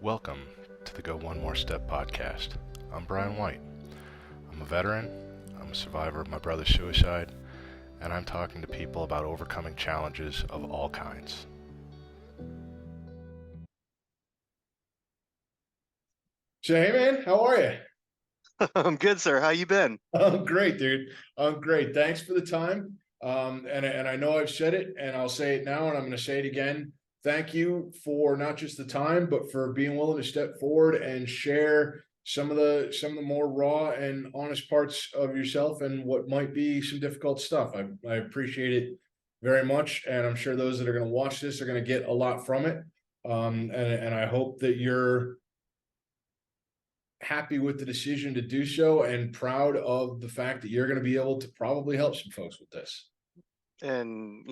Welcome to the Go One More Step podcast. I'm Brian White. I'm a veteran, I'm a survivor of my brother's suicide, and I'm talking to people about overcoming challenges of all kinds. So, hey man, how are you? I'm good, sir. How you been? I'm great, dude. I'm great. Thanks for the time. And I know I've said it, and I'll say it now, and I'm going to say it again. Thank you for not just the time, but for being willing to step forward and share some of the more raw and honest parts of yourself and what might be some difficult stuff. I appreciate it very much, and I'm sure those that are going to watch this are going to get a lot from it. And I hope that you're happy with the decision to do so and proud of the fact that you're going to be able to probably help some folks with this. And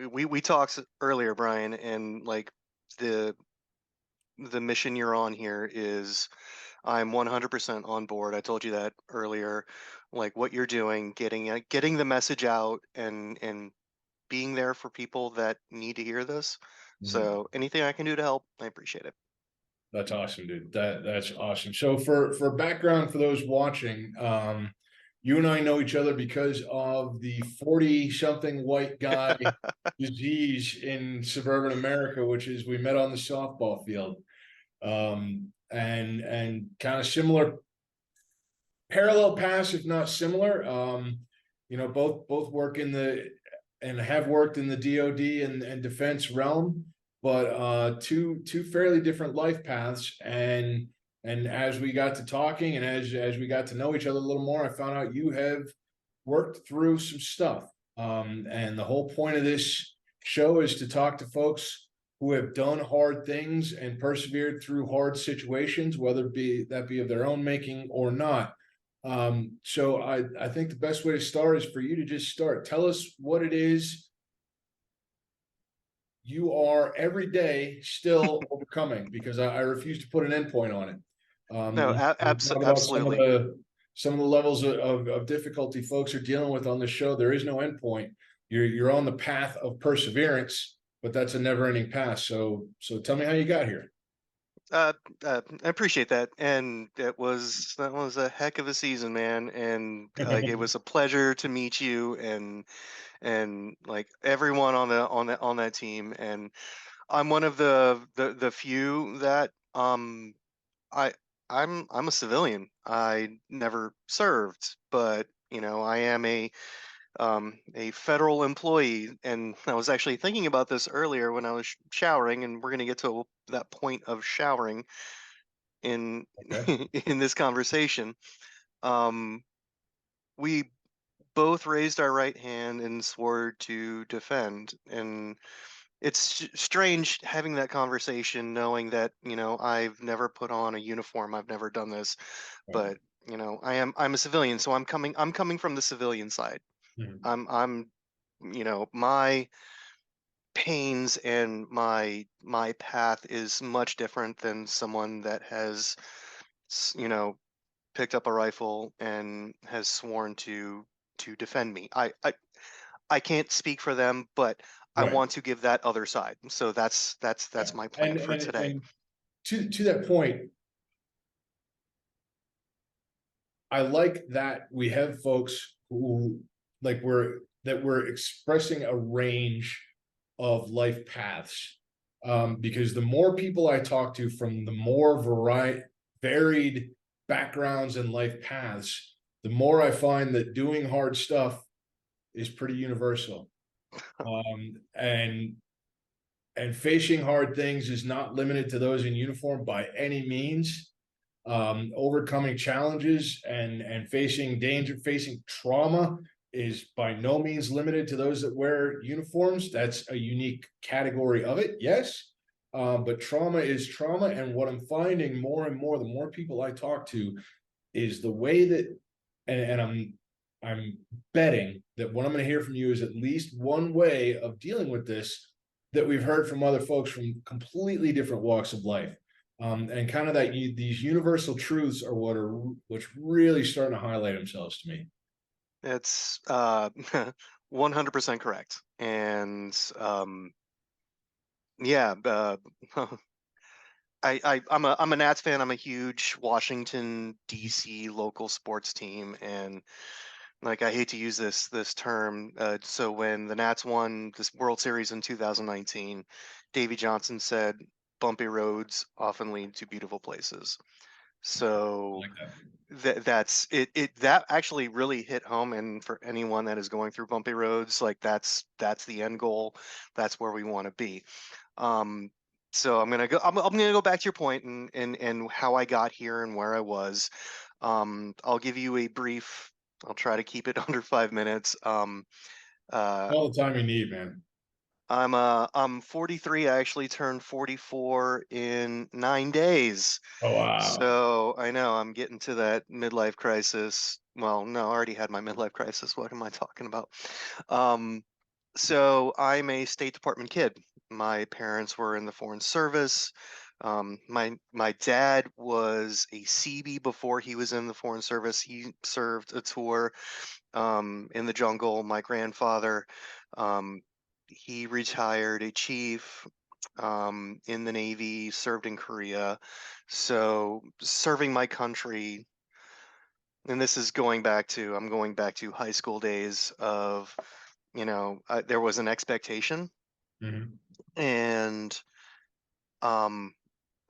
we talked earlier, Brian, and like the mission you're on here is I'm 100% on board. I told you that earlier. Like what you're doing, getting the message out and being there for people that need to hear this. So anything I can do to help, I appreciate it. That's awesome, dude. That's awesome. So for background for those watching, you and I know each other because of the 40-something white guy disease in suburban America, which is we met on the softball field. And kind of similar parallel paths, if not similar. Both work in the and have worked in the DoD and defense realm, but two fairly different life paths. And as we got to talking and as we got to know each other a little more, I found out you have worked through some stuff. And the whole point of this show is to talk to folks who have done hard things and persevered through hard situations, whether that be of their own making or not. So I think the best way to start is for you to just start. Tell us what it is you are every day still overcoming, because I refuse to put an endpoint on it. No, Talk about absolutely. some of the levels of difficulty folks are dealing with on the show. There is no endpoint. You're on the path of perseverance, but that's a never-ending path. So tell me how you got here. I appreciate that, and that was a heck of a season, man. And like it was a pleasure to meet you and like everyone on that team. And I'm one of the few that I I'm a civilian. I never served, but I am a federal employee. And I was actually thinking about this earlier when I was showering, and we're going to get to that point of showering in Okay. in this conversation. Um, we both raised our right hand and swore to defend, and it's strange having that conversation knowing that I've never put on a uniform, I've never done this, Right. but I'm a civilian, so I'm coming from the civilian side. Mhm. I'm my pains and my path is much different than someone that has you know picked up a rifle and has sworn to defend me. I can't speak for them, but I Right. want to give that other side. So that's my plan And for and today. and to that point, I like that we have folks who like we're expressing a range of life paths. Because the more people I talk to from the more varied backgrounds and life paths, the more I find that doing hard stuff is pretty universal. And facing hard things is not limited to those in uniform by any means. Overcoming challenges and facing danger, facing trauma is by no means limited to those that wear uniforms. That's a unique category of it, yes. But trauma is trauma. And what I'm finding more and more, the more people I talk to, is the way that, and I'm betting that what I'm going to hear from you is at least one way of dealing with this that we've heard from other folks from completely different walks of life. And kind of these universal truths are what's really starting to highlight themselves to me. It's 100% correct. And yeah, I'm a Nats fan. I'm a huge Washington D.C. local sports team, and like I hate to use this term. So when the Nats won this World Series in 2019, Davy Johnson said, "Bumpy roads often lead to beautiful places." I So like that. that's it. That actually really hit home, and for anyone that is going through bumpy roads, like that's the end goal. That's where we want to be. Um, so I'm gonna go back to your point and how I got here and where I was. I'll give you a brief. I'll try to keep it under 5 minutes. Uh, All the time you need, man. I'm 43. I actually turned 44 in 9 days. Oh, wow. So I know I'm getting to that midlife crisis. Well, no, I already had my midlife crisis. What am I talking about? Um, so I'm a State Department kid. My parents were in the Foreign Service. My dad was a CB before he was in the Foreign Service. He served a tour in the jungle. My grandfather, um, he retired a chief in the Navy, served in Korea. So serving my country, and this is I'm going back to high school days of, there was an expectation, Mhm. and um,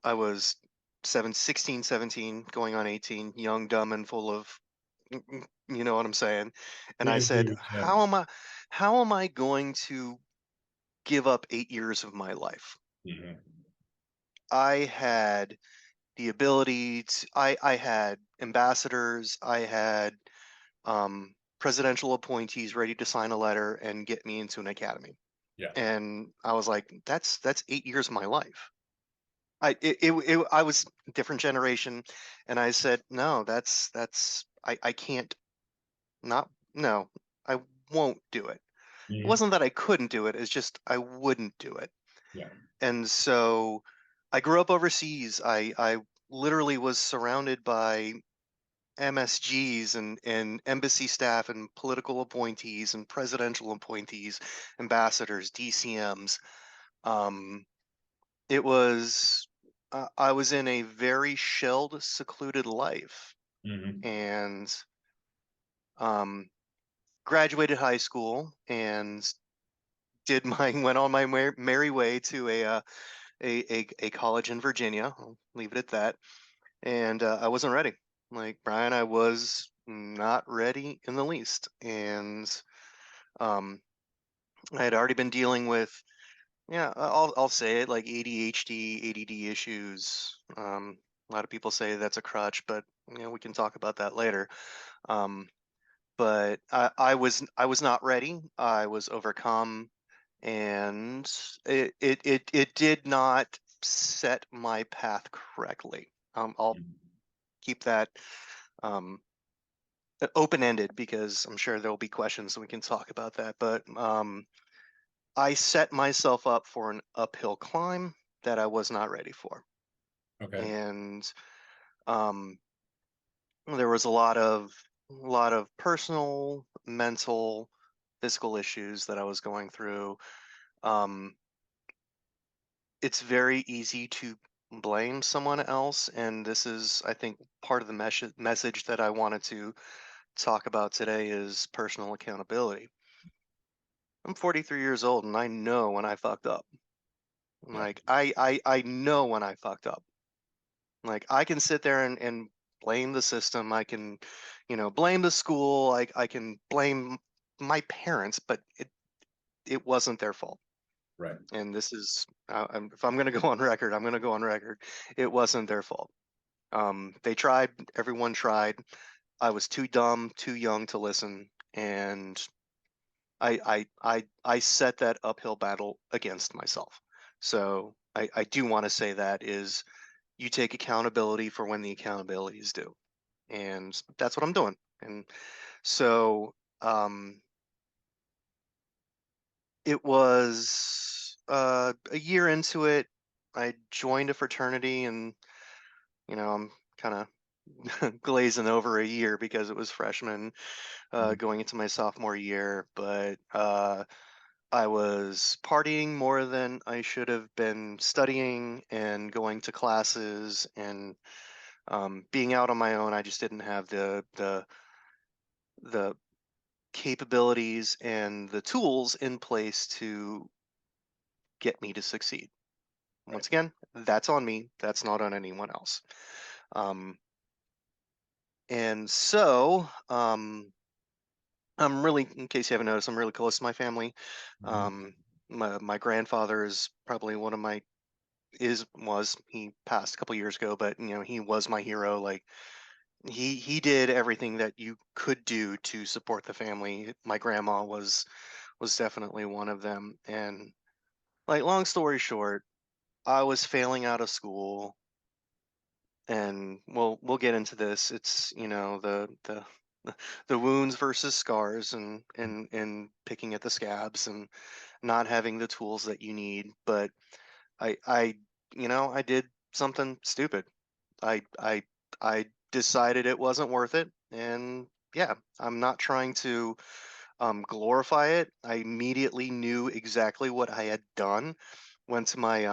I was 16, 17, going on 18, young, dumb, and full of, you know what I'm saying? And We I can see said, what you said. how am I going to give up 8 years of my life? Mhm. I had the ability to, I had ambassadors, I had presidential appointees ready to sign a letter and get me into an academy. Yeah. And I was like, that's 8 years of my life. I was a different generation, and I said, no, I can't not no, I won't do it. It Mhm. wasn't that I couldn't do it, it's just I wouldn't do it. Yeah. And so I grew up overseas. I literally was surrounded by MSGs and embassy staff and political appointees and presidential appointees, ambassadors, DCMs. Um, it was I was in a very shelled, secluded life, Mhm. and um, graduated high school and did my went on my merry way to a college in Virginia. I'll leave it at that. And I wasn't ready. Like Brian, I was not ready in the least, and um, I had already been dealing with, yeah, I'll say it, like ADHD, ADD issues. A lot of people say that's a crutch, but we can talk about that later. Um, but I was not ready. I was overcome, and it did not set my path correctly. I'll Mhm. keep that um, open-ended because I'm sure there will be questions and we can talk about that. But I set myself up for an uphill climb that I was not ready for, Okay. and um, there was a lot of personal, mental, physical issues that I was going through. Um, it's very easy to blame someone else, and this is, I think, part of the message that I wanted to talk about today is personal accountability. I'm 43 years old and I know when I fucked up. Yeah. Like I know when I fucked up. Like I can sit there and blame the system. I can, blame the school. I can blame my parents, but it wasn't their fault. Right. And this is, if I'm going to go on record, I'm going to go on record. It wasn't their fault. They tried. Everyone tried. I was too dumb, too young to listen, and I set that uphill battle against myself. So I do want to say that is you take accountability for when the accountability is due. And that's what I'm doing. And so it was a year into it, I joined a fraternity, and I'm kind of glazing over a year because it was freshman Mhm. going into my sophomore year. But I was partying more than I should have been studying and going to classes and being out on my own. I just didn't have the capabilities and the tools in place to get me to succeed. Right. Once again, that's on me. That's not on anyone else. And so, I'm really, in case you haven't noticed, I'm really close to my family. Mhm. My grandfather is probably one of my was he passed a couple years ago, but he was my hero. Like he did everything that you could do to support the family. My grandma was definitely one of them. And like long story short, I was failing out of school, and we'll get into this. It's the wounds versus scars, and picking at the scabs and not having the tools that you need. But I did something stupid. I decided it wasn't worth it, and yeah, I'm not trying to glorify it. I immediately knew exactly what I had done. Went to my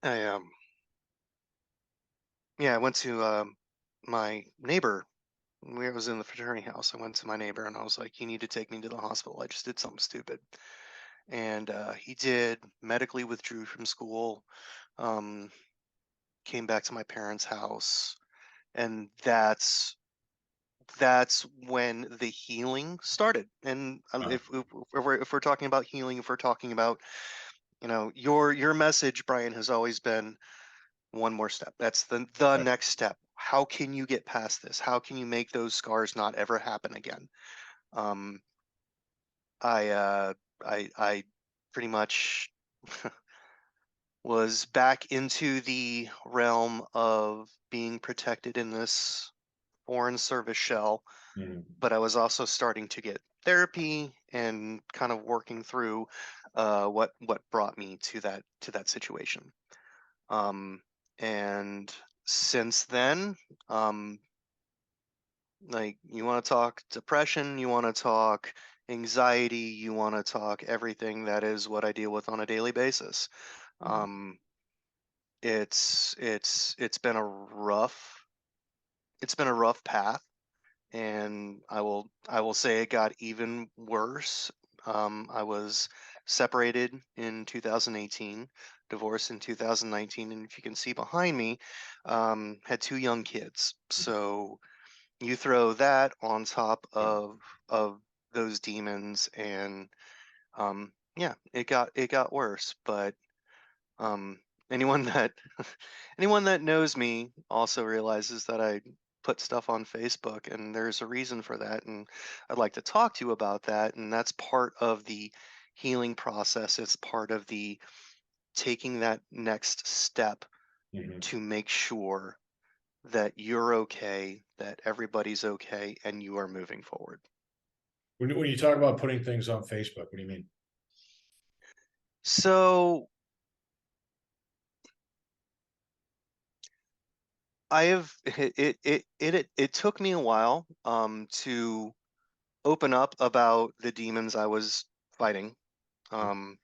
I yeah, I went to my neighbor. We was in the fraternity house. I went to my neighbor and I was like, "You need to take me to the hospital. I just did something stupid." And he did. Medically withdrew from school. Um, Came back to my parents' house, and that's when the healing started. And Uh, if we're talking about healing, if we're talking about your message, Brian, has always been one more step. That's the right. next step. How can you get past this? How can you make those scars not ever happen again? Um, I uh, I pretty much was back into the realm of being protected in this foreign service shell, Mhm. but I was also starting to get therapy and kind of working through what brought me to that situation. Um, and since then, um, like you want to talk depression, you want to talk anxiety, you want to talk everything. That is what I deal with on a daily basis. Mhm. Um, it's been a rough path, and I will say it got even worse. I was separated in 2018, divorced in 2019, and if you can see behind me, had two young kids. So you throw that on top of those demons, and yeah, it got worse. But um, anyone that anyone that knows me also realizes that I put stuff on Facebook, and there's a reason for that, and I'd like to talk to you about that. And that's part of the healing process. It's part of the taking that next step Mhm. to make sure that you're okay, that everybody's okay, and you are moving forward. When you talk about putting things on Facebook, what do you mean? So I have it took me a while to open up about the demons I was fighting, um,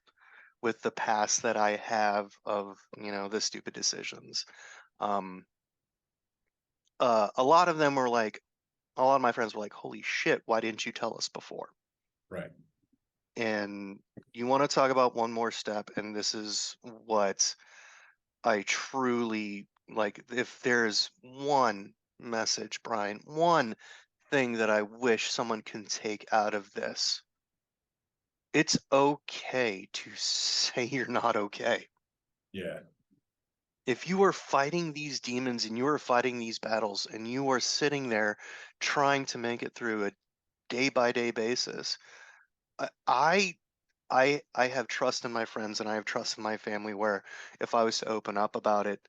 with the past that I have of the stupid decisions. Um, a lot of them were like, a lot of my friends were like, "Holy shit, why didn't you tell us before?" Right. And you want to talk about one more step, and this is what I truly like. If there's one message, Brian, one thing that I wish someone can take out of this, it's okay to say you're not okay. Yeah. If you are fighting these demons and you are fighting these battles and you are sitting there trying to make it through a day by day basis, I I have trust in my friends and I have trust in my family where if I was to open up about it,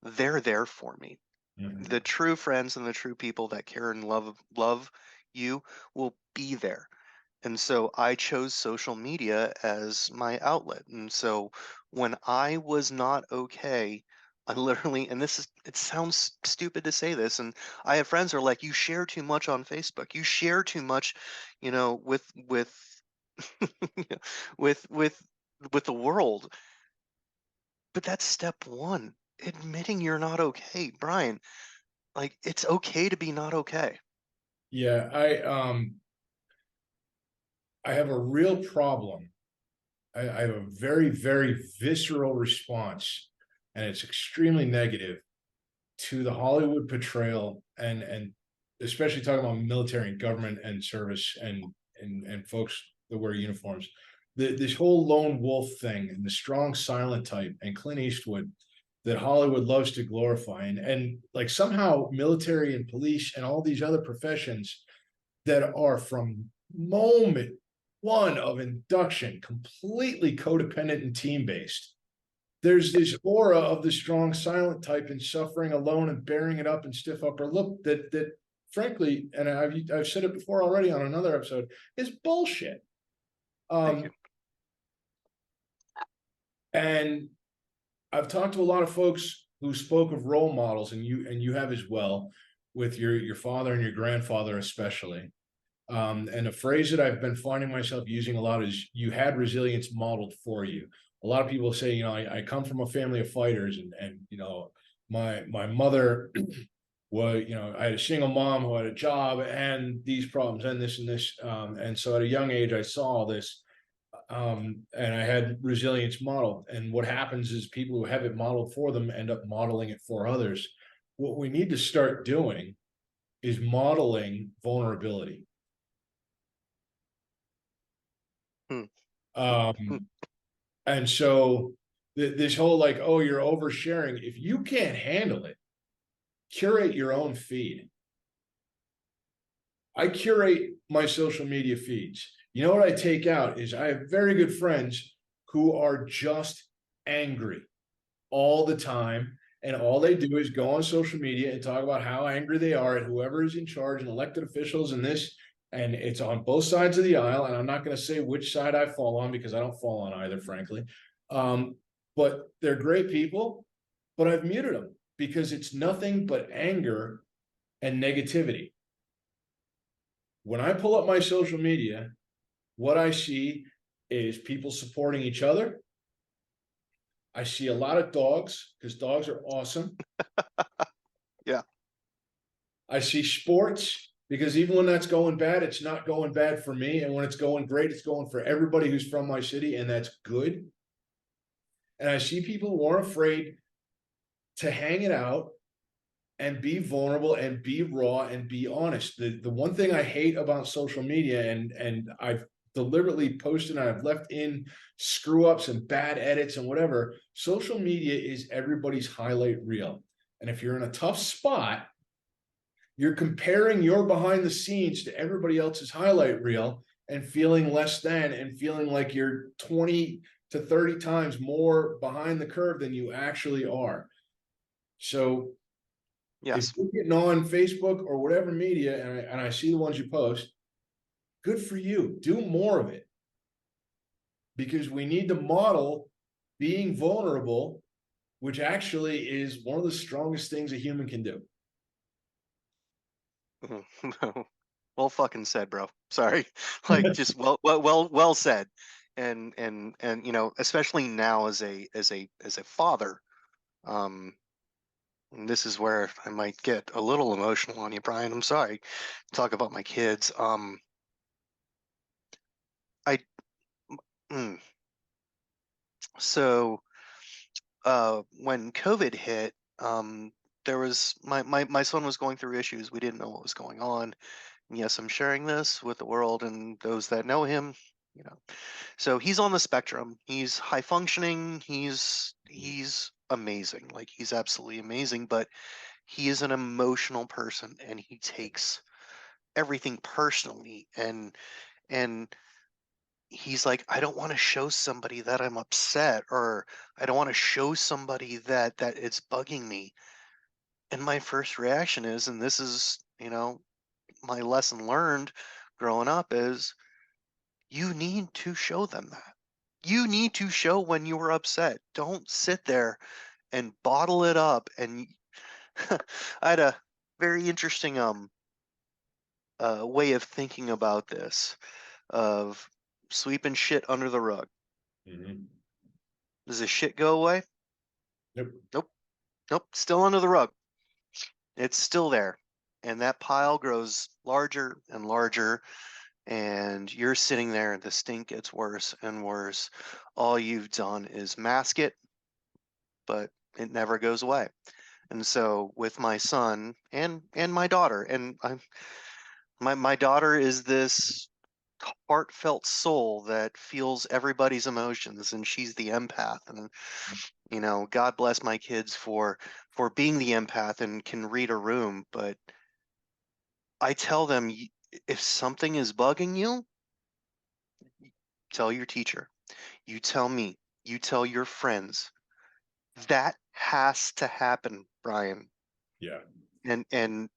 they're there for me. Mhm. The true friends and the true people that care and love you will be there. And so I chose social media as my outlet. And so when I was not okay, I literally, and it sounds stupid to say this, and I have friends who are like, you share too much on Facebook. You share too much, with with with with the world. But that's step one. Admitting you're not okay, Brian. Like, it's okay to be not okay. Yeah, I have a real problem. I have a very, very visceral response, and it's extremely negative to the Hollywood portrayal, and especially talking about military and government and service and folks that wear uniforms. This whole lone wolf thing and the strong silent type and Clint Eastwood that Hollywood loves to glorify, and like somehow military and police and all these other professions that are from moment one of induction completely codependent and team based. There's this aura of the strong silent type and suffering alone and bearing it up and stiff upper lip that frankly, and I've said it before already on another episode, is bullshit. Thank you. And I've talked to a lot of folks who spoke of role models, and you have as well, with your father and your grandfather especially. And a phrase that I've been finding myself using a lot is you had resilience modeled for you. A lot of people say, I come from a family of fighters, and my mother was, I had a single mom who had a job and these problems and this and this. And so at a young age, I saw all this. And I had resilience modeled. And what happens is people who have it modeled for them end up modeling it for others. What we need to start doing is modeling vulnerability. Hmm. And so this whole like, oh, you're oversharing. If you can't handle it, curate your own feed. I curate my social media feeds. You know what I take out is I have very good friends who are just angry all the time. And all they do is go on social media and talk about how angry they are at whoever is in charge and elected officials and this. And it's on both sides of the aisle. And I'm not going to say which side I fall on because I don't fall on either, frankly. But they're great people, but I've muted them because it's nothing but anger and negativity. When I pull up my social media, what I see is people supporting each other. I see a lot of dogs because dogs are awesome. Yeah. I see sports because even when that's going bad, it's not going bad for me. And when it's going great, it's going for everybody who's from my city, and that's good. And I see people who aren't afraid to hang it out and be vulnerable and be raw and be honest. The one thing I hate about social media, and I've deliberately posted and I've left in screw ups and bad edits and whatever, social media is everybody's highlight reel. And if you're in a tough spot, you're comparing your behind the scenes to everybody else's highlight reel and feeling less than and feeling like you're 20 to 30 times more behind the curve than you actually are. So Yes. if you're getting on Facebook or whatever media, and I see the ones you post, good for you. Do more of it. Because we need to model being vulnerable, which actually is one of the strongest things a human can do. Well fucking said, bro. Sorry. Like, just well said. And especially now as a father, and this is where I might get a little emotional on you, Brian. I'm sorry. Talk about my kids. I so when COVID hit, there was my son was going through issues. We didn't know what was going on. And yes, I'm sharing this with the world and those that know him. So he's on the spectrum. He's high functioning. He's amazing. Like, he's absolutely amazing. But he is an emotional person, and he takes everything personally. And he's like, I don't want to show somebody that I'm upset, or I don't want to show somebody that it's bugging me. And my first reaction is, and this is, my lesson learned growing up, is you need to show them that. You need to show when you were upset. Don't sit there and bottle it up. And I had a very interesting way of thinking about this, of sweeping shit under the rug. Mhm. Does the shit go away? Nope. Nope, still under the rug. It's still there. And that pile grows larger and larger, and you're sitting there and the stink gets worse and worse. All you've done is mask it, but it never goes away. And so with my son and my daughter, and my daughter is this heartfelt soul that feels everybody's emotions, and she's the empath. And God bless my kids for being the empath and can read a room. But I tell them, if something is bugging you, tell your teacher, you tell me, you tell your friends. That has to happen, Brian. Yeah. And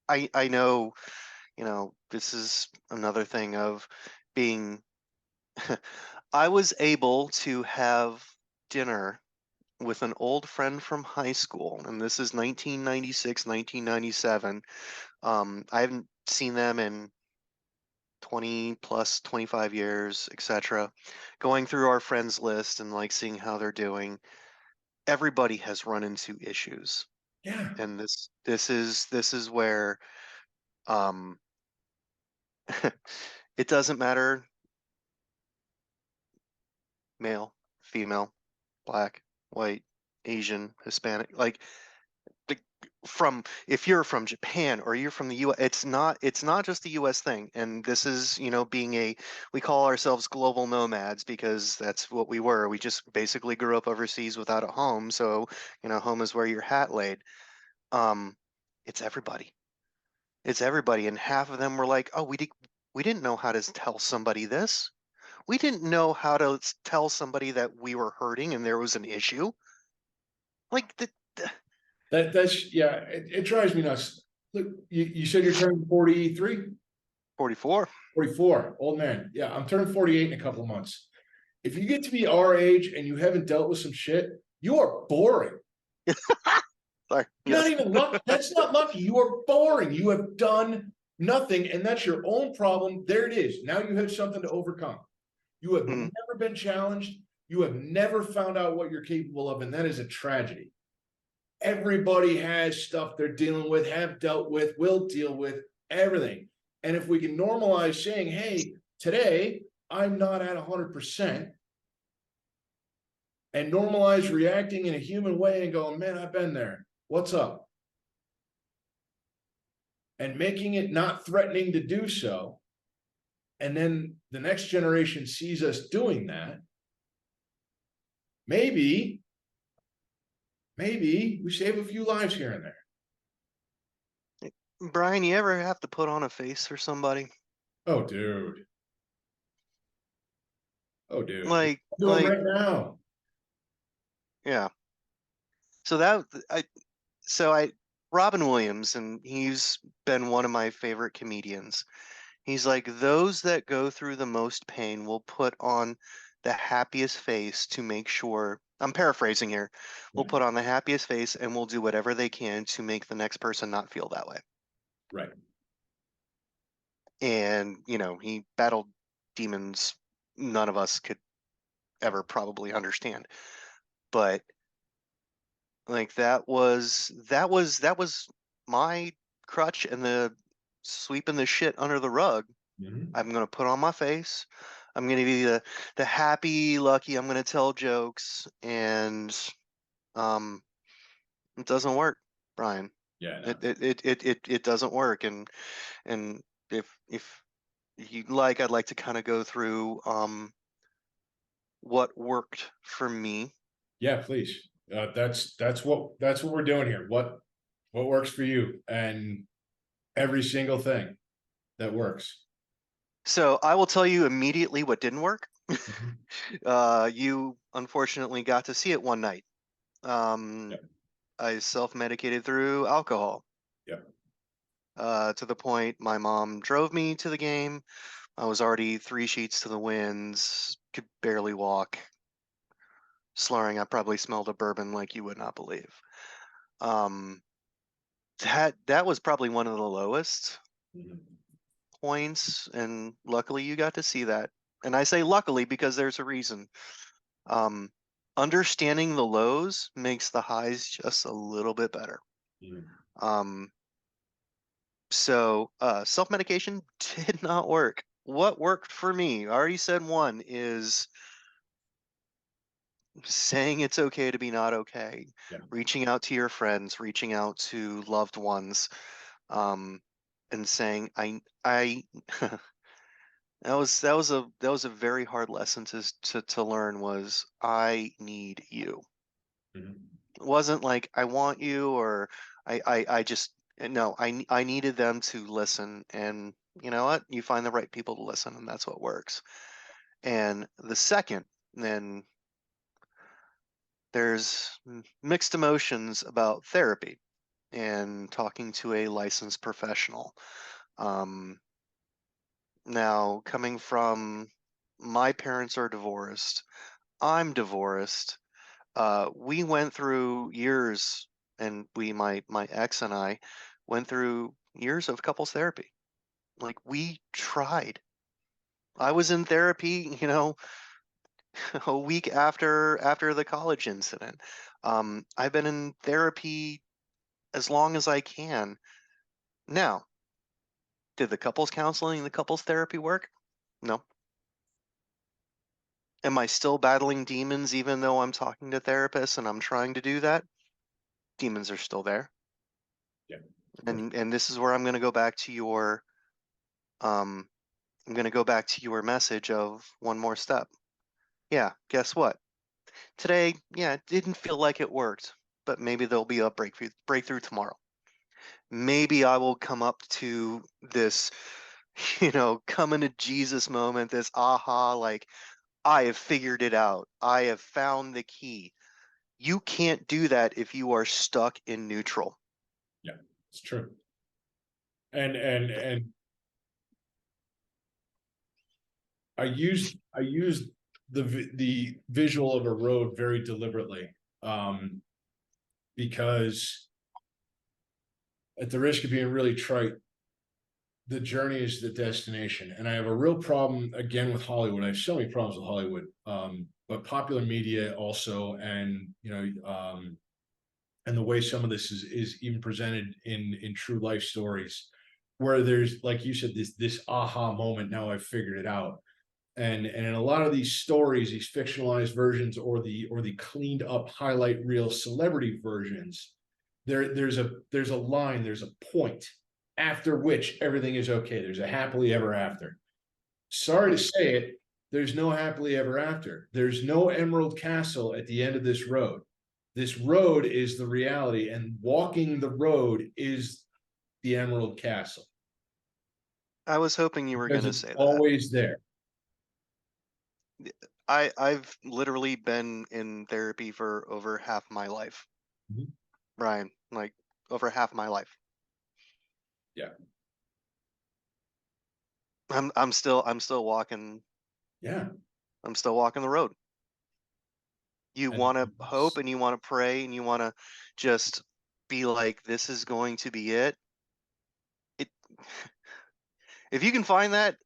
I know, this is another thing of being I was able to have dinner with an old friend from high school, and this is 1996, 1997. I haven't seen them in 20 plus 25 years, etc. Going through our friends list and like seeing how they're doing. Everybody has run into issues, Yeah. and this is where um it doesn't matter, male, female, black, white, Asian, Hispanic, like the, from if you're from Japan or you're from the US, it's not just a US thing. And this is, we call ourselves global nomads because that's what we were. We just basically grew up overseas without a home. So, home is where your hat laid. Um, it's everybody. It's everybody. And half of them were like, oh, we didn't know how to tell somebody this. We didn't know how to tell somebody that we were hurting and there was an issue. Like That's yeah, it drives me nuts. Look, you said you're turning 43, 44. 44, old man. Yeah, I'm turning 48 in a couple of months. If you get to be our age and you haven't dealt with some shit, you are boring. Sorry. You're not Yes. even lucky. That's not lucky. You are boring. You have done nothing, and that's your own problem. There it is. Now you have something to overcome. You have Mhm. never been challenged. You have never found out what you're capable of, and that is a tragedy. Everybody has stuff they're dealing with, have dealt with, will deal with, everything. And if we can normalize saying, hey, today I'm not at 100%, and normalize reacting in a human way and going, man, I've been there. What's up? And making it not threatening to do so. And then the next generation sees us doing that. Maybe we save a few lives here and there. Brian, you ever have to put on a face for somebody? Oh, dude. Oh, dude. Like, Do it right now. yeah. So Robin Williams, and he's been one of my favorite comedians. He's like, those that go through the most pain will put on the happiest face to make sure, I'm paraphrasing here, will Yeah. put on the happiest face and will do whatever they can to make the next person not feel that way. Right. And, he battled demons none of us could ever probably understand. But like that was my crutch and the sweeping the shit under the rug. Mhm. I'm gonna put on my face. I'm gonna be the happy, lucky. I'm gonna tell jokes, and um, it doesn't work, Brian. Yeah. No. It doesn't work. And if you like, I'd like to kind of go through what worked for me. Yeah, please. That's what we're doing here. What works for you, and every single thing that works. So I will tell you immediately what didn't work. Mhm. You unfortunately got to see it one night. Um, Yep. I self-medicated through alcohol, Yep. to the point my mom drove me to the game. I was already three sheets to the winds, could barely walk. slurring. I probably smelled a bourbon like you would not believe. That was probably one of the lowest points, and luckily you got to see that. And I say luckily because there's a reason. Understanding the lows makes the highs just a little bit better. So self-medication did not work. What worked for me, I already said one, is saying it's okay to be not okay. Yeah. Reaching out to your friends, reaching out to loved ones, and saying I that was a very hard lesson to learn, was I need you. It wasn't like I want you, or I just no, I needed them to listen, and you know what? You find the right people to listen, and that's what works. And the second, then there's mixed emotions about therapy and talking to a licensed professional. Now, coming from, my parents are divorced, I'm divorced. We went through years, and my ex and I went through years of couples therapy. Like, we tried. I was in therapy, a week after the college incident. I've been in therapy as long as I can. Now, did the couples counseling, the couples therapy work? No. Am I still battling demons even though I'm talking to therapists and I'm trying to do that? Demons are still there. Yeah. And this is where I'm going to go back to your message of one more step. Yeah, guess what? Today, yeah, it didn't feel like it worked, but maybe there'll be a breakthrough tomorrow. Maybe I will come up to this, coming to Jesus moment, this aha, like, I have figured it out. I have found the key. You can't do that if you are stuck in neutral. Yeah, it's true. And I used the visual of a road very deliberately, because at the risk of being really trite, the journey is the destination. And I have a real problem again with Hollywood. I have so many problems with Hollywood, but popular media also, and and the way some of this is even presented in true life stories, where there's, like you said, this aha moment. Now I've figured it out. And in a lot of these stories, these fictionalized versions, or the cleaned up highlight reel celebrity versions, there's a line, there's a point after which everything is okay. There's a happily ever after. Sorry to say it, there's no happily ever after. There's no Emerald Castle at the end of this road. This road is the reality, and walking the road is the Emerald Castle. I was hoping you were going to Because say it's that. always there. I've literally been in therapy for over half my life. Brian, like, over half my life. Yeah. I'm still walking. Yeah. I'm still walking the road. You want to hope, and you want to pray, and you want to just be like, this is going to be it. If you can find that,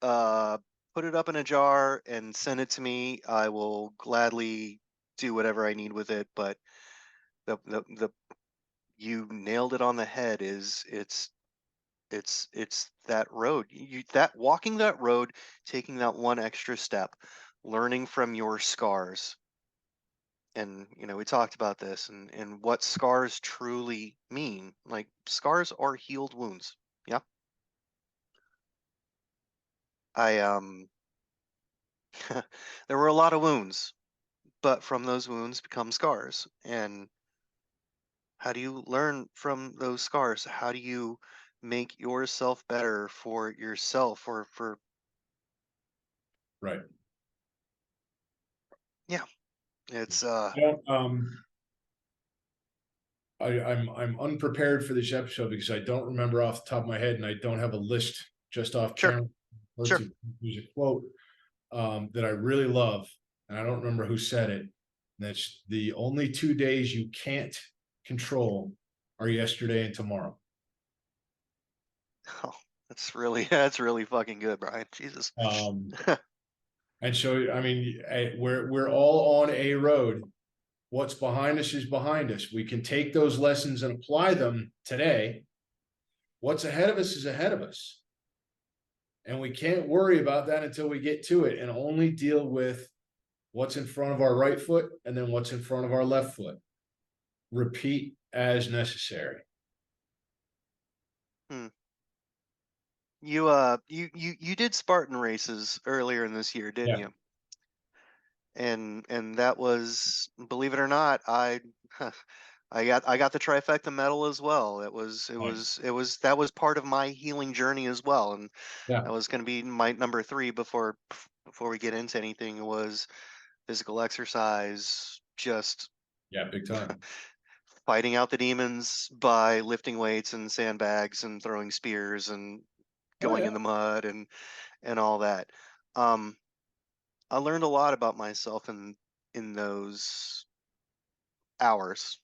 put it up in a jar and send it to me. I will gladly do whatever I need with it. But the you nailed it on the head. It's that road. That walking that road, taking that one extra step, learning from your scars. And we talked about this, and what scars truly mean. Like, scars are healed wounds. Yeah. There were a lot of wounds, but from those wounds become scars. And how do you learn from those scars? How do you make yourself better for yourself, or for Right. Yeah. It's I'm unprepared for this episode because I don't remember off the top of my head, and I don't have a list just off camera. Sure. There's a quote that I really love, and I don't remember who said it, That's the only 2 days you can't control are yesterday and tomorrow. Oh, that's really fucking good, Brian. Jesus. And so, I mean, we're all on a road. What's behind us is behind us. We can take those lessons and apply them today. What's ahead of us is ahead of us. And we can't worry about that until we get to it, and only deal with what's in front of our right foot and then what's in front of our left foot. Repeat as necessary. Hmm. You did Spartan races earlier in this year, didn't Yeah. you? And that was, believe it or not, I got the trifecta medal as well. Nice. That was part of my healing journey as well, and Yeah. that was going to be my number 3 before we get into anything. Was physical exercise, just Yeah. Big time. fighting out the demons by lifting weights and sandbags and throwing spears and Oh going yeah. in the mud and all that. Um, I learned a lot about myself in those hours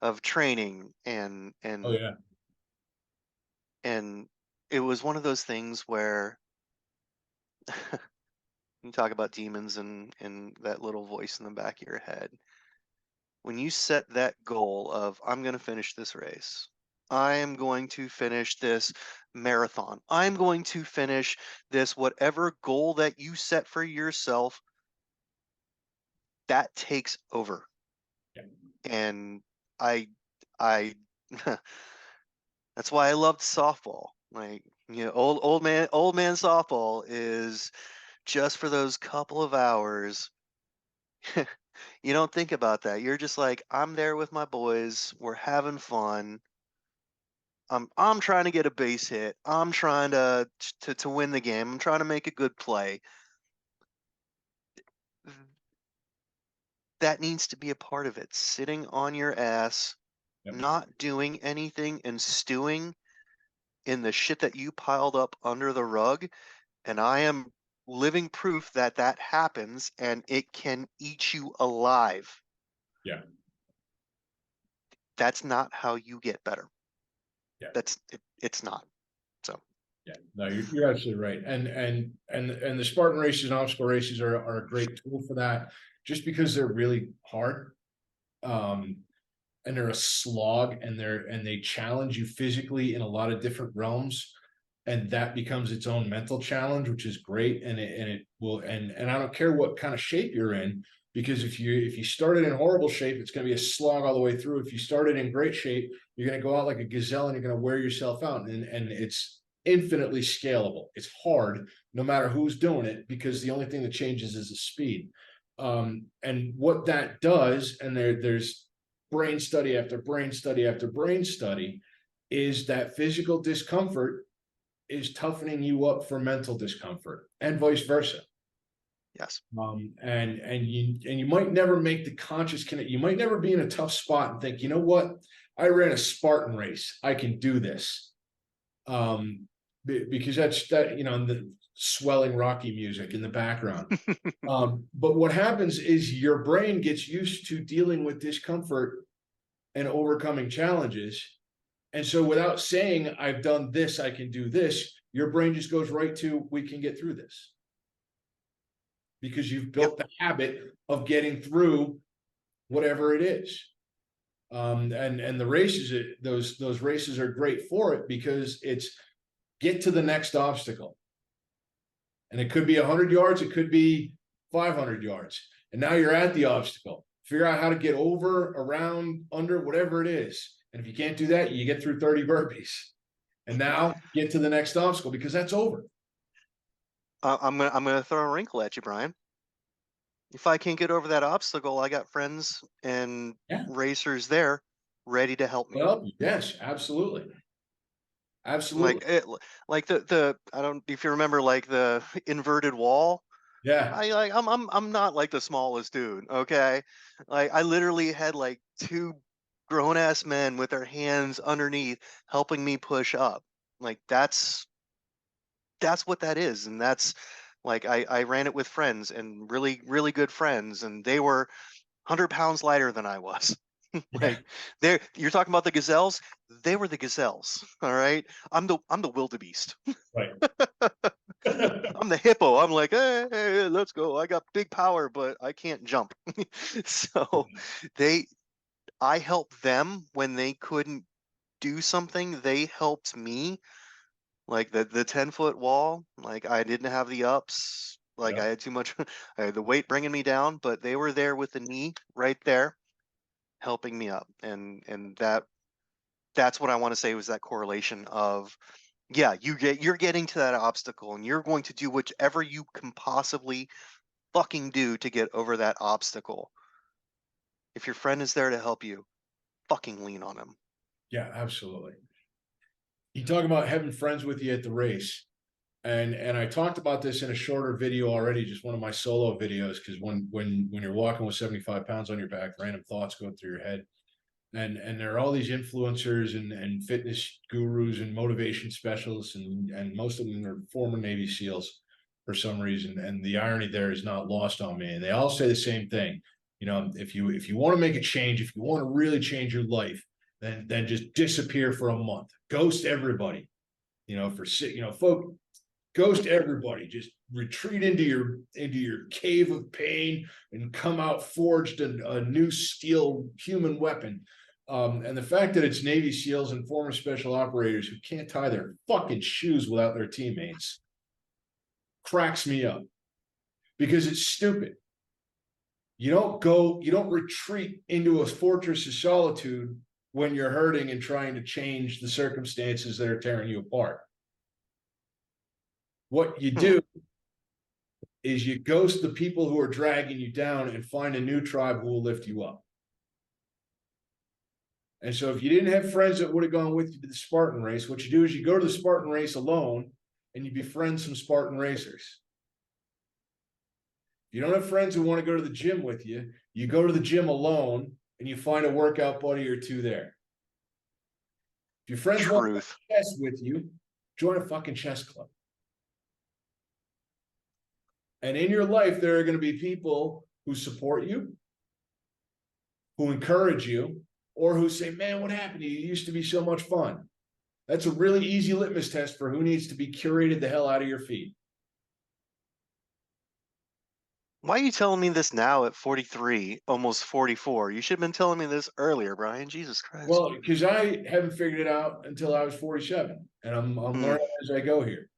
of training, Oh yeah. and it was one of those things where you talk about demons and that little voice in the back of your head. When you set that goal of, I'm going to finish this race, I am going to finish this marathon, I'm going to finish this whatever goal that you set for yourself, that takes over. Yeah. And I I that's why I loved softball. Like, old man softball is just for those couple of hours. You don't think about that. You're just like, I'm there with my boys, we're having fun. I'm trying to get a base hit. I'm trying to win the game. I'm trying to make a good play. That needs to be a part of it. Sitting on your ass, Yep. not doing anything and stewing in the shit that you piled up under the rug. And I am living proof that that happens and it can eat you alive. Yeah. That's not how you get better. Yeah. It's not. So Yeah, no, you're absolutely right. And the Spartan races and obstacle races are a great tool for that, just because they're really hard. And they're a slog, and they challenge you physically in a lot of different realms. And that becomes its own mental challenge, which is great. And it will, and I don't care what kind of shape you're in, because if you started in horrible shape, it's going to be a slog all the way through. If you started in great shape, you're going to go out like a gazelle and you're going to wear yourself out. And it's infinitely scalable. It's hard no matter who's doing it, because the only thing that changes is the speed. And what that does, and there's brain study after brain study after brain study, is that physical discomfort is toughening you up for mental discomfort, and vice versa. yes. And you might never make the conscious connect. You might never be in a tough spot and think, you know what, I ran a Spartan race, I can do this. Because that's that, the swelling Rocky music in the background. But what happens is your brain gets used to dealing with discomfort and overcoming challenges. And so without saying, I've done this, I can do this, your brain just goes right to, we can get through this. Because you've built the habit of getting through whatever it is. And the races, those races are great for it, because it's get to the next obstacle. And it could be 100 yards, it could be 500 yards. And now you're at the obstacle. Figure out how to get over, around, under, whatever it is. And if you can't do that, you get through 30 burpees. And now get to the next obstacle, because that's over. I'm gonna throw a wrinkle at you, Brian. If I can't get over that obstacle, I got friends and racers there ready to help me. Well, yes, absolutely. Absolutely. Like the I don't, if you remember, like the inverted wall. Yeah. I'm not like the smallest dude, okay? Like, I literally had like 2 grown ass men with their hands underneath helping me push up. Like, that's what that is. And that's like, I ran it with friends, and really, really good friends, and they were 100 pounds lighter than I was. Yeah. Like, you're talking about the gazelles. They were the gazelles. All right. I'm the wildebeest. Right. I'm the hippo. I'm like, hey, let's go. I got big power, but I can't jump. So I helped them when they couldn't do something. They helped me. Like the 10-foot wall, like I didn't have the ups. Like I Yeah. had too much, I had the weight bringing me down, but they were there with the knee right there, helping me up. And that's what I want to say was that correlation of, yeah, you're getting to that obstacle and you're going to do whatever you can possibly fucking do to get over that obstacle. If your friend is there to help you, fucking lean on him. Yeah, absolutely. You talk about having friends with you at the race. And I talked about this in a shorter video already, just one of my solo videos, because when you're walking with 75 pounds on your back, random thoughts go through your head. And there are all these influencers and fitness gurus and motivation specialists, and most of them are former Navy SEALs for some reason. And the irony there is not lost on me. And they all say the same thing. You know, if you want to make a change, if you want to really change your life, then just disappear for a month, ghost everybody. You know, folk, ghost everybody. Just retreat into your cave of pain and come out forged a new steel human weapon. And the fact that it's Navy SEALs and former special operators who can't tie their fucking shoes without their teammates cracks me up, because it's stupid. You don't retreat into a fortress of solitude when you're hurting and trying to change the circumstances that are tearing you apart. What you do is you ghost the people who are dragging you down and find a new tribe who will lift you up. And so if you didn't have friends that would have gone with you to the Spartan race, what you do is you go to the Spartan race alone and you befriend some Spartan racers. If you don't have friends who want to go to the gym with you, you go to the gym alone and you find a workout buddy or two there. If your friends want to play chess with you, join a fucking chess club. And in your life, there are going to be people who support you, who encourage you, or who say, man, what happened to you? You used to be so much fun. That's a really easy litmus test for who needs to be curated the hell out of your feet. Why are you telling me this now at 43, almost 44? You should have been telling me this earlier, Brian. Jesus Christ. Well, because I haven't figured it out until I was 47, and I'm learning as I go here.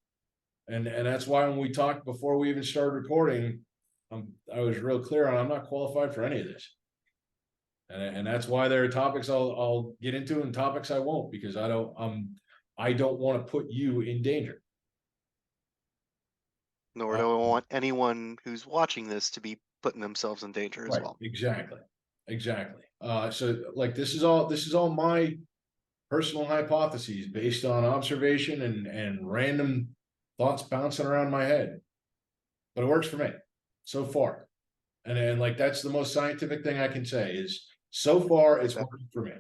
And that's why when we talked before we even started recording, I was real clear on I'm not qualified for any of this. And that's why there are topics I'll get into and topics I won't, because I don't want to put you in danger. Nor do I want anyone who's watching this to be putting themselves in danger as well. Exactly. So like this is all my personal hypotheses based on observation and random thoughts bouncing around my head. But it works for me so far. And like that's the most scientific thing I can say is so far it's working for me.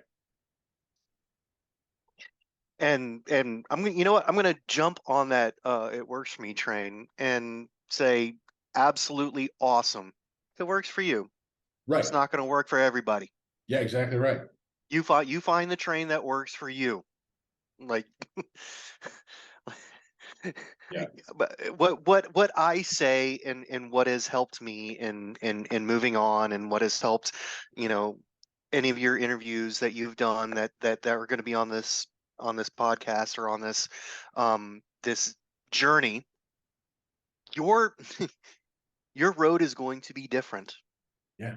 And I'm gonna, you know what? I'm gonna jump on that it works for me train and say absolutely awesome. If it works for you, Right. it's not gonna work for everybody. Yeah, exactly right. You find the train that works for you. Like Yeah. But what I say and what has helped me in moving on, and what has helped, you know, any of your interviews that you've done that are going to be on this podcast or on this this journey, your your road is going to be different. Yeah.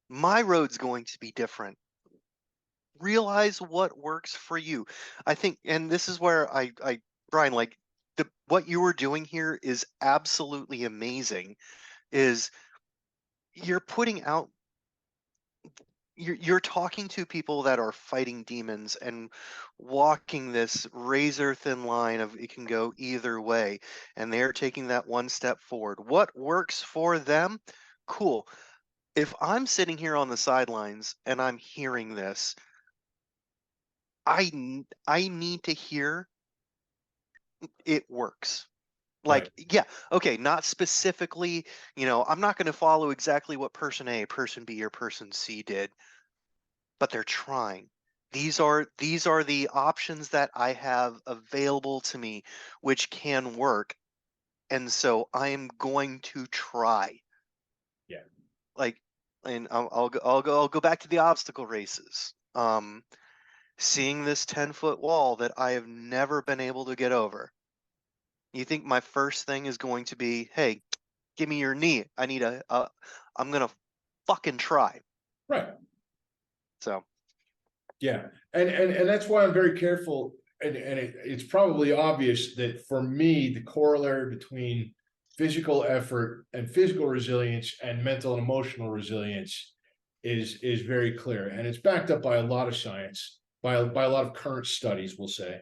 My road's going to be different. Realize what works for you. I think, and this is where I Brian, like what you were doing here is absolutely amazing. Is you're putting out, you're talking to people that are fighting demons and walking this razor thin line of it can go either way, and they're taking that one step forward. What works for them? Cool. If I'm sitting here on the sidelines and I'm hearing this, I need to hear it works. Like, yeah, okay, not specifically, I'm not going to follow exactly what person A, person B, or person C did, but they're trying. These are the options that I have available to me, which can work, and so I am going to try. Yeah. Like, and I'll go back to the obstacle races. Seeing this 10-foot wall that I have never been able to get over. You think my first thing is going to be, hey, give me your knee. I need I'm gonna fucking try. Right. So Yeah. And that's why I'm very careful. And it's probably obvious that for me, the corollary between physical effort and physical resilience and mental and emotional resilience is very clear. And it's backed up by a lot of science, by a lot of current studies, we'll say.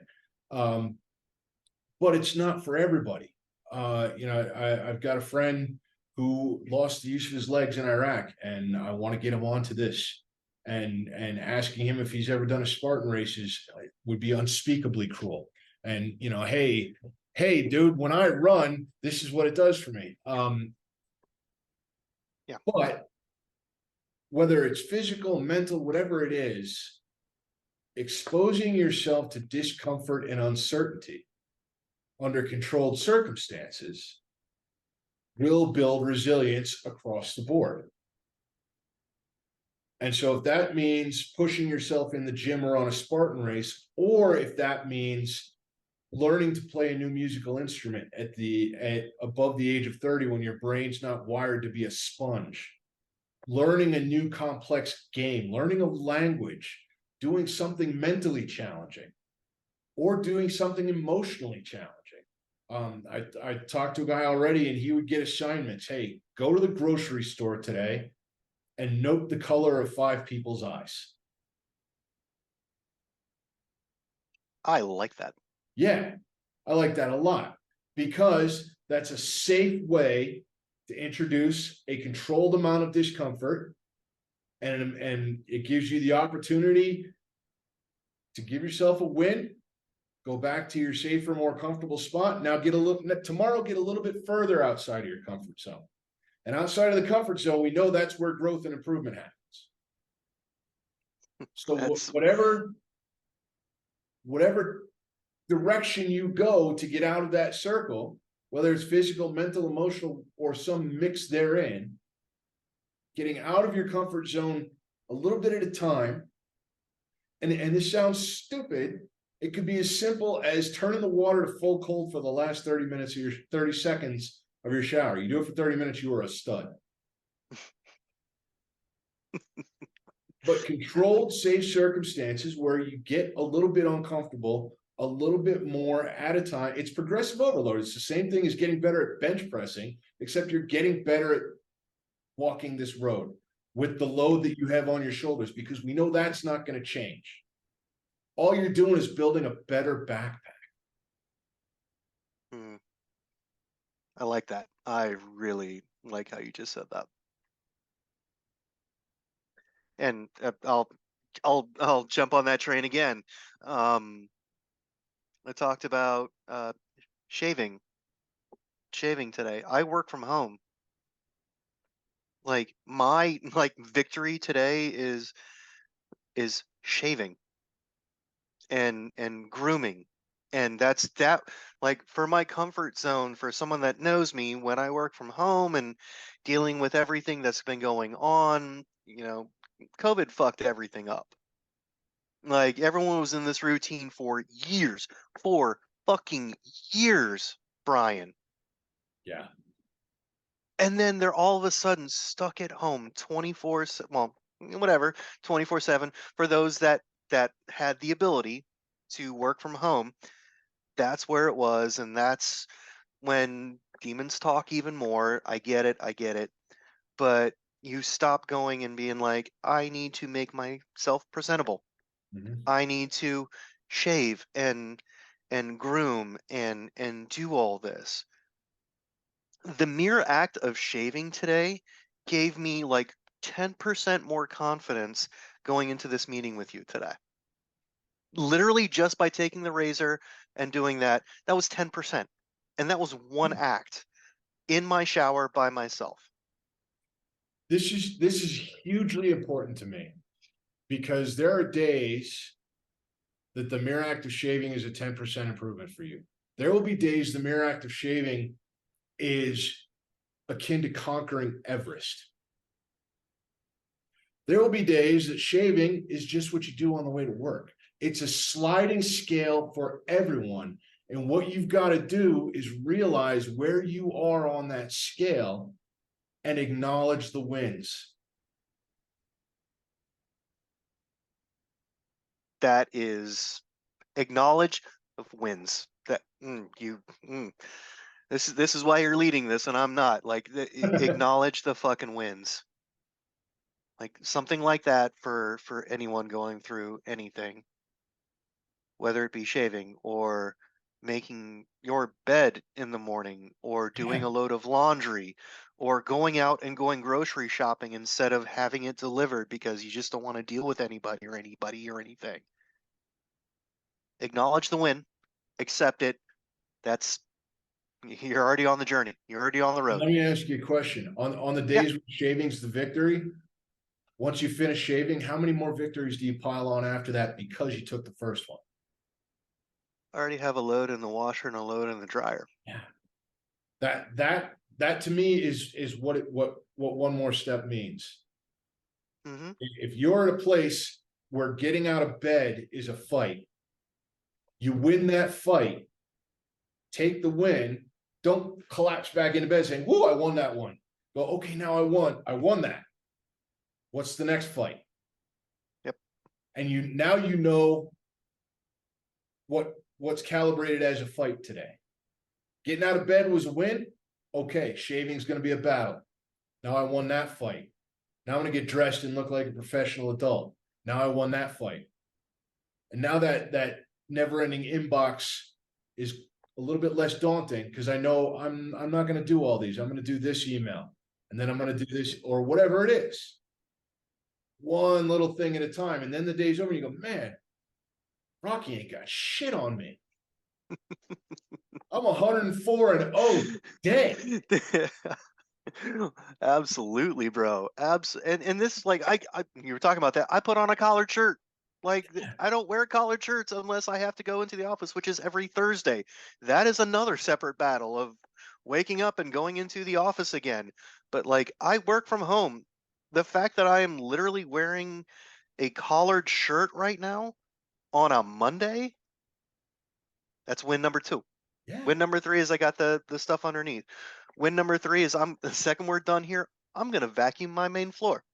But it's not for everybody. I've got a friend who lost the use of his legs in Iraq, and I want to get him onto this. And asking him if he's ever done a Spartan races would be unspeakably cruel. And hey, dude, when I run, this is what it does for me. Yeah. But whether it's physical, mental, whatever it is, exposing yourself to discomfort and uncertainty under controlled circumstances will build resilience across the board. And so if that means pushing yourself in the gym or on a Spartan race, or if that means learning to play a new musical instrument at above the age of 30 when your brain's not wired to be a sponge, learning a new complex game, learning a language, doing something mentally challenging, or doing something emotionally challenging. I talked to a guy already, and he would get assignments. Hey, go to the grocery store today and note the color of 5 people's eyes. I like that. Yeah, I like that a lot, because that's a safe way to introduce a controlled amount of discomfort, and it gives you the opportunity to give yourself a win, go back to your safer, more comfortable spot. Now get a little bit further outside of your comfort zone. And outside of the comfort zone, we know that's where growth and improvement happens. So whatever direction you go to get out of that circle, whether it's physical, mental, emotional, or some mix therein, getting out of your comfort zone a little bit at a time. And this sounds stupid. It could be as simple as turning the water to full cold for the last 30 seconds of your shower. You do it for 30 minutes, you are a stud. But controlled, safe circumstances where you get a little bit uncomfortable, a little bit more at a time. It's progressive overload. It's the same thing as getting better at bench pressing, except you're getting better at walking this road with the load that you have on your shoulders, because we know that's not going to change. All you're doing is building a better backpack. I like that. I really like how you just said that. And I'll jump on that train again. I talked about shaving today. I work from home. Like my victory today is shaving and grooming. And that's that, like, for my comfort zone, for someone that knows me, when I work from home and dealing with everything that's been going on, COVID fucked everything up. Like, everyone was in this routine for years, for fucking years, Brian. Yeah. And then they're all of a sudden stuck at home 24/7 for those that had the ability to work from home. That's where it was, and that's when demons talk even more. I get it. But you stop going and being like, I need to make myself presentable. Mm-hmm. I need to shave and groom and do all this. The mere act of shaving today gave me like 10% more confidence going into this meeting with you today. Literally just by taking the razor and doing that was 10%. And that was one act in my shower by myself. This is hugely important to me, because there are days that the mere act of shaving is a 10% improvement for you. There will be days the mere act of shaving is akin to conquering Everest. There will be days that shaving is just what you do on the way to work. It's a sliding scale for everyone. And what you've got to do is realize where you are on that scale and acknowledge the wins. That is acknowledge of wins. That this is why you're leading this, and I'm not. Like acknowledge the fucking wins. Like something like that for anyone going through anything, whether it be shaving or making your bed in the morning or doing Yeah. a load of laundry or going out and going grocery shopping instead of having it delivered because you just don't want to deal with anybody or anything. Acknowledge the win, accept it. That's you're already on the journey. You're already on the road. Let me ask you a question. On the days when shaving's the victory, once you finish shaving, how many more victories do you pile on after that because you took the first one? I already have a load in the washer and a load in the dryer. Yeah. That to me is what one more step means. Mm-hmm. If you're at a place where getting out of bed is a fight, you win that fight, take the win, don't collapse back into bed saying, whoa, I won that one. Go, okay, now I won that. What's the next fight? Yep. And now you know what's calibrated as a fight today. Getting out of bed was a win. Okay, shaving's going to be a battle. Now I won that fight. Now I'm going to get dressed and look like a professional adult. Now I won that fight. And now that never-ending inbox is a little bit less daunting, because I know I'm not going to do all these. I'm going to do this email, and then I'm going to do this, or whatever it is. One little thing at a time. And then the day's over and you go, man, Rocky ain't got shit on me. I'm 104 and day. Absolutely, bro. And this is like I you were talking about that. I put on a collared shirt. Like I don't wear collared shirts unless I have to go into the office, which is every Thursday. That is another separate battle of waking up and going into the office again. But like I work from home. The fact that I am literally wearing a collared shirt right now on a Monday, that's win number 2. Yeah. Win number 3 is I got the stuff underneath. Win number 3 is I'm the second we're done here, I'm gonna vacuum my main floor.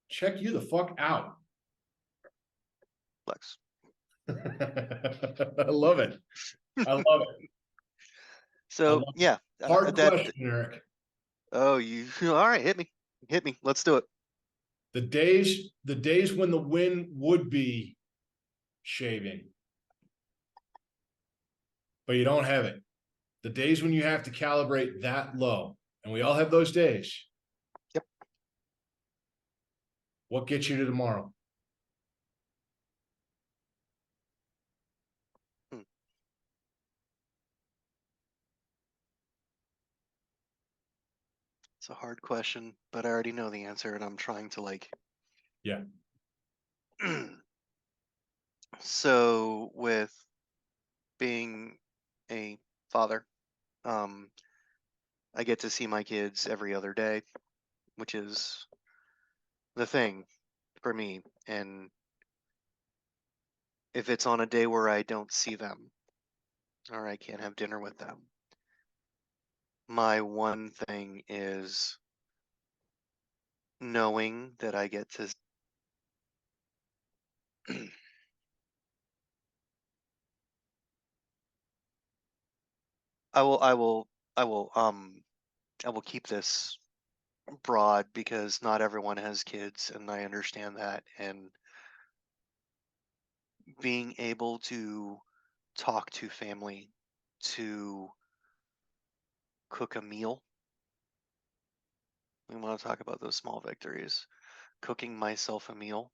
Check you the fuck out. Flex. I love it. I love it. So yeah. Hard question, Eric. Oh, you all right, hit me. Let's do it. The days when the win would be shaving, but you don't have it. The days when you have to calibrate that low, and we all have those days. Yep. What gets you to tomorrow? It's a hard question, but I already know the answer and I'm trying to like Yeah. So with being a father, I get to see my kids every other day, which is the thing for me. And if it's on a day where I don't see them or I can't have dinner with them, my one thing is knowing that I get to I will I will I will I will keep this broad because not everyone has kids and I understand that, and being able to talk to family, to cook a meal. We want to talk about those small victories. Cooking myself a meal.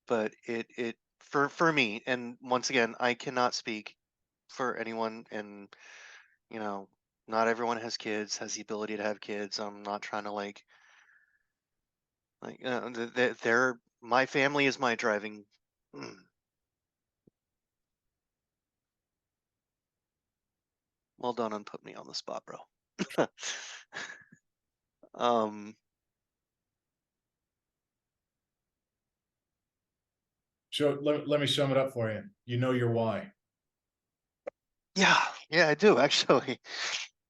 But it for me, and once again, I cannot speak for anyone, and not everyone has kids, has the ability to have kids. I'm not trying to they're my family is my driving. Well done on putting me on the spot, bro. um, So let me sum it up for you. You know your why. yeah, I do actually.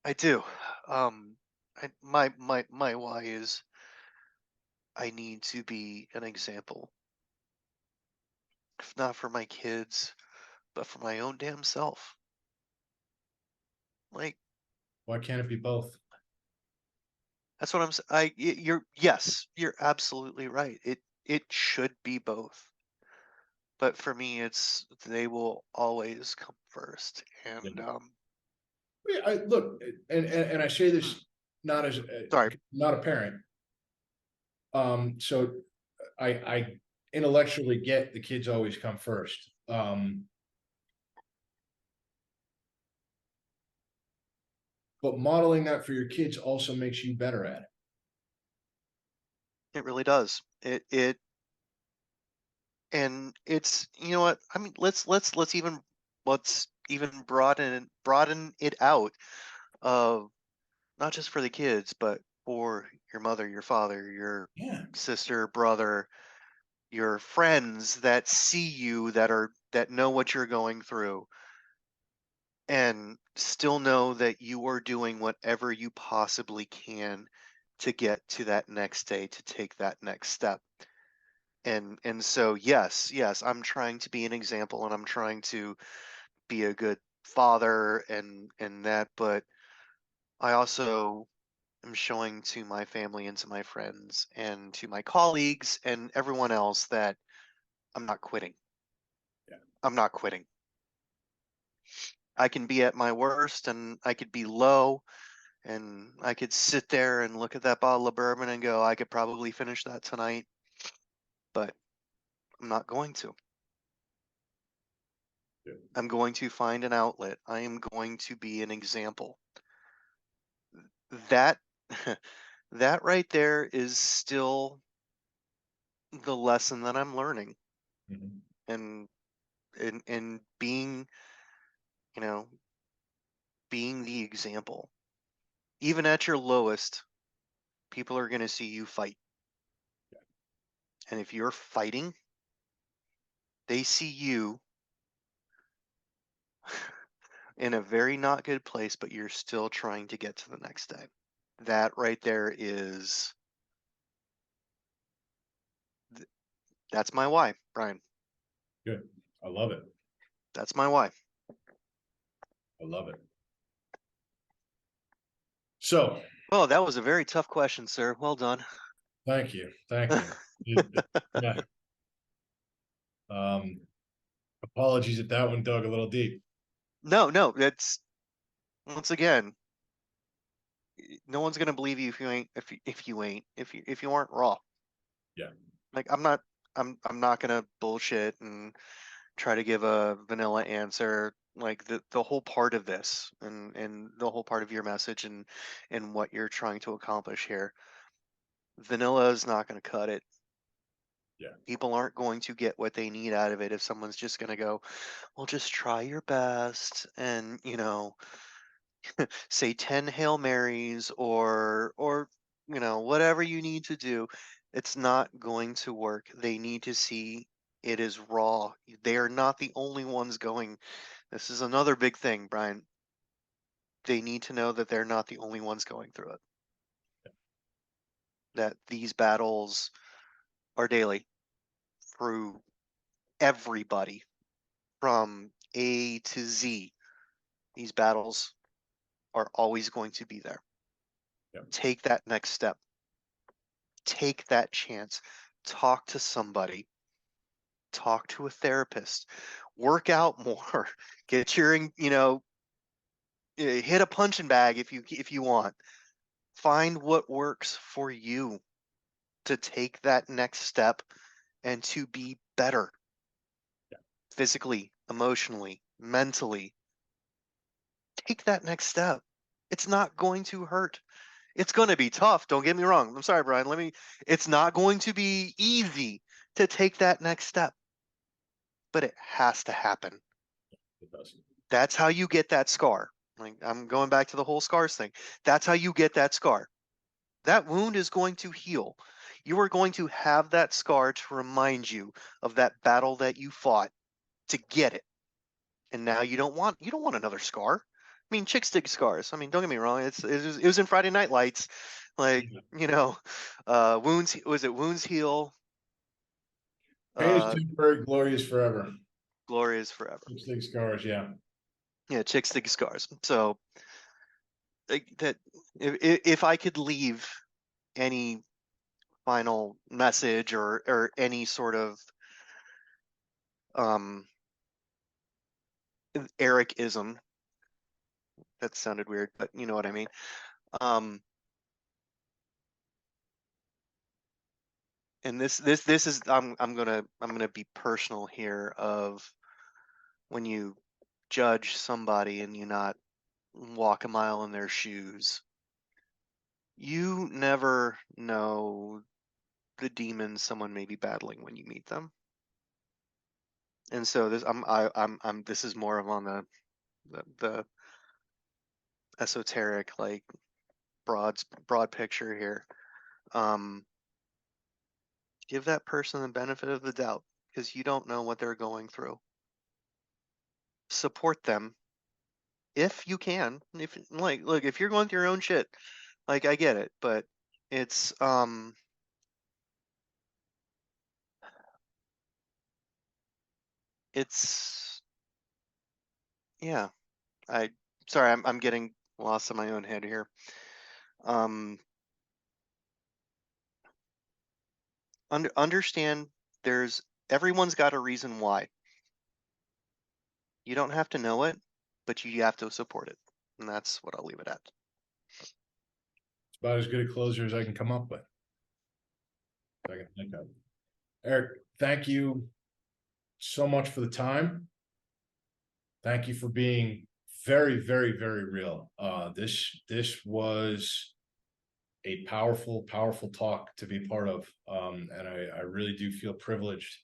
I do. My why is I need to be an example, if not for my kids, but for my own damn self. Like, Why can't it be both? that's what I'm saying. Yes, you're absolutely right. It should be both. But for me, it's they will always come first. And I look, and I say hmm, this not as sorry. not a parent. So I intellectually get the kids always come first. But modeling that for your kids also makes you better at it. It really does. It and it's what I mean. Let's even broaden it out of not just for the kids, but for your mother, your father, your Yeah. sister, brother, your friends that see you, that know what you're going through, and still know that you are doing whatever you possibly can to get to that next day, to take that next step. And so yes, I'm trying to be an example, and I'm trying to be a good father and that, but I also am showing to my family and to my friends and to my colleagues and everyone else that I'm not quitting. Yeah. I'm not quitting. I can be at my worst, and I could be low, and I could sit there and look at that bottle of bourbon and go, I could probably finish that tonight, but I'm not going to. Yeah. I'm going to find an outlet. I am going to be an example. That that right there is still the lesson that I'm learning, Mhm. and in being, you know, being the example. Even at your lowest, people are going to see you fight. And if you're fighting, they see you in a very not good place, but you're still trying to get to the next day. That right there is that's my why, Brian. Good. I love it. That's my why. I love it. So Well, that was a very tough question, sir. Well done. thank you. Thank you. Yeah. Um, apologies if that one dug a little deep. No, that's once again, no one's gonna believe you if you aren't raw. Yeah. Like I'm not gonna bullshit and try to give a vanilla answer. Like the whole part of this, and the whole part of your message, and what you're trying to accomplish here, vanilla is not going to cut it. Yeah. People aren't going to get what they need out of it if someone's just going to go, well, just try your best, and say 10 Hail Marys, or whatever you need to do. It's not going to work. They need to see it is raw. They are not the only ones going. This is another big thing, Brian. They need to know that they're not the only ones going through it. That these battles are daily through everybody from A to Z. These battles are always going to be there. Yeah. Take that next step. Take that chance. Talk to somebody. Talk to a therapist. Work out more. Get your, hit a punching bag if you want. Find what works for you to take that next step and to be better Yeah. physically, emotionally, mentally. take that next step. It's not going to hurt. It's going to be tough. Don't get me wrong. I'm sorry, Brian. It's not going to be easy to take that next step, but it has to happen. It does. That's how you get that scar. Like, I'm going back to the whole scars thing. That's how you get that scar. That wound is going to heal. You are going to have that scar to remind you of that battle that you fought to get it. And now you don't want another scar. I mean, chicks dig scars. I mean, don't get me wrong. It was in Friday Night Lights, like, you know, wounds. Was it wounds heal? Pain is temporary, glory is forever. Glory is forever. Big scars, yeah. Yeah, chicks dig scars. So like, that if I could leave any final message or any sort of Eric-ism, that sounded weird, but you know what I mean. And this is I'm gonna be personal here of when you judge somebody and you not walk a mile in their shoes, you never know the demons someone may be battling when you meet them. And so this this is more of on the esoteric, like broad picture here. Give that person the benefit of the doubt because you don't know what they're going through. Support them if you can. If like, look, if you're going through your own shit, like I get it, but it's it's yeah. Sorry, I'm getting lost in my own head here. Understand everyone's got a reason why. You don't have to know it, but you have to support it. And that's what I'll leave it at. It's about as good a closer as I can come up with. I can think of. Eric, thank you so much for the time. Thank you for being very, very, very real. This was a powerful talk to be part of. And I really do feel privileged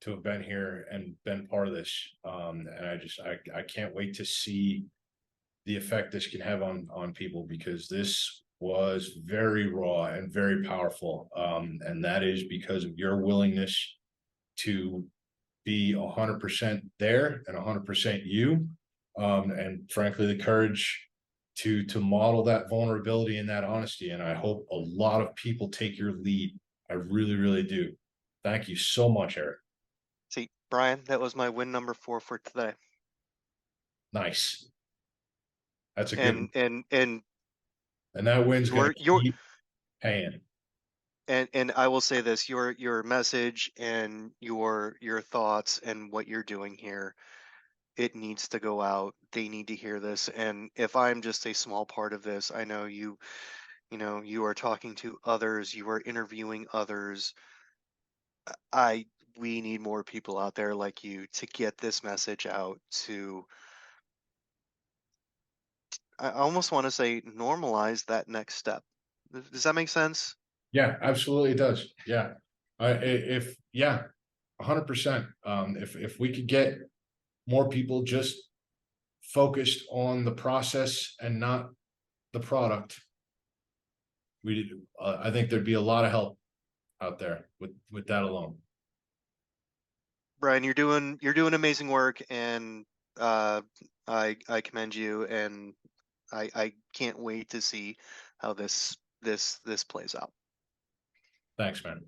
to have been here and been part of this. And I can't wait to see the effect this can have on people, because this was very raw and very powerful. And that is because of your willingness to be 100% there and 100% you. And frankly, the courage to model that vulnerability and that honesty. And I hope a lot of people take your lead. I really, really do. Thank you so much, Eric. See, Brian, that was my win number 4 for today. Nice. That's a good and that win's going to keep paying. And I will say this: your message and your thoughts and what you're doing here, it needs to go out. They need to hear this. And if I'm just a small part of this, I know you are talking to others, you are interviewing others. We need more people out there like you to get this message out to, I almost want to say, normalize that next step. Does that make sense? Yeah, absolutely it does. Yeah. If 100%. If we could get more people just focused on the process and not the product, I think there'd be a lot of help out there with that alone. Brian, you're doing amazing work, and I commend you, and I can't wait to see how this plays out. Thanks, man.